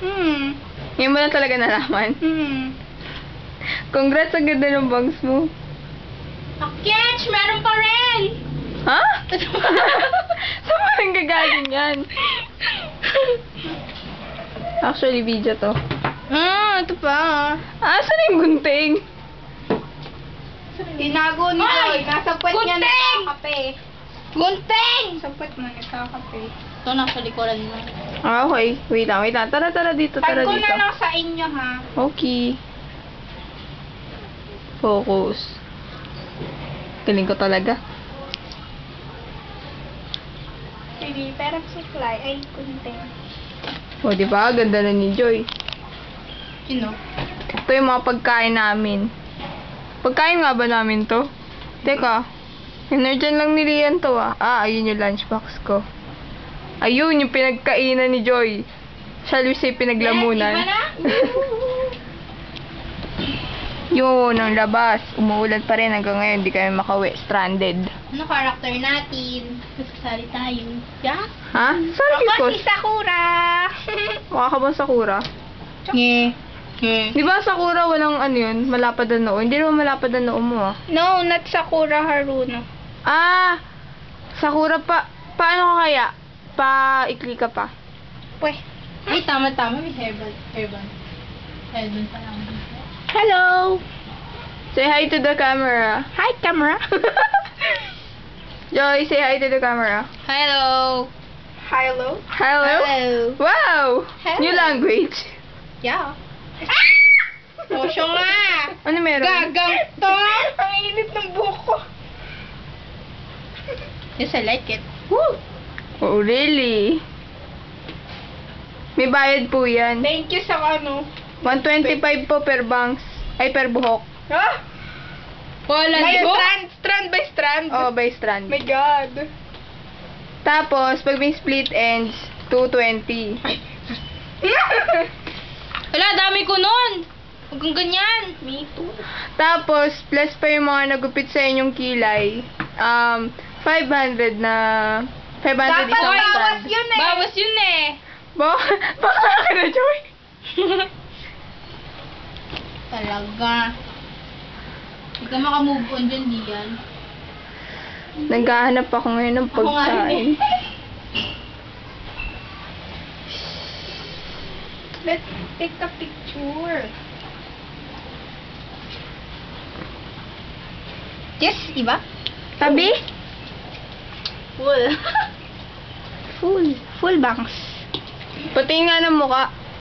Ngayon mo na talaga nalaman. Congrats, ang ganda ng bangs mo. Catch! Meron pa rin! Ha? Saan mo rin gagaling yan? Actually, video to. Ito pa. Saan yung gunting? Tinago ni Joy. Nasa puwet niya Gunting! nagkakape. Gunting! Sa puwet mo nagkakape. Ito, nasa likuran mo. Okay. Wait lang. Tara dito, Tag ko dito. na lang sa inyo, ha? Okay. Focus. Galing ko talaga. Sige, pero supply. Ay, gunting. O, di ba? Ganda na ni Joy. Sino? Ito yung mga pagkain namin. Pagkain nga ba namin to? Teka. Inerdyan lang ni Lian to ayun yung lunchbox ko. Ayun yung pinagkainan ni Joy. Shall we say pinaglamunan? Iba na? Yun, ang labas. Umuulan pa rin hanggang ngayon. Di kami makauwi. Stranded. Ano character natin? Masasali tayo. Yeah? Ha? Sorry, Ako Kikos. si Sakura! Mukha ka bang Sakura? Di ba Sakura walang ano yun? Malapad ang noo. Hindi naman malapad ang noo mo No, not Sakura Haruno. Sakura pa. Paano ka kaya? Pa-ikli ka pa. Pweh. Ay, tama-tama. May hairband. Hairband pa lang. Hello! Say hi to the camera. Hi, camera! Joy, say hi to the camera. Hello! Hello? Hello? Wow! Hello. New language. Yeah. Osyo nga! Ano meron? Gagang to! Ang init ng buhok ko. Yes, I like it. Woo! Oh, really? May bayad po yan. Thank you sa ano. 125 po per bangs. Ay, per buhok. Ah! Wala By di strand? Strand by strand? Oh, by strand. My God. Tapos, pag may split ends, 220. Wala, dami ko nun. Huwag kang ganyan. Me too. Tapos, plus pa yung mga nagupit sa inyong kilay, 500 na... 500 Dapat isang bawas strand. yun eh. Bawas yun eh. Bakla ka na, Joy. Talaga. Hindi ka makamove on dyan, Dian. Naghahanap ako ngayon ng Ako nga rin pagkain. Let's take a picture. Yes, iba? Tabi? Full. Full bangs. Pati nga ng muka.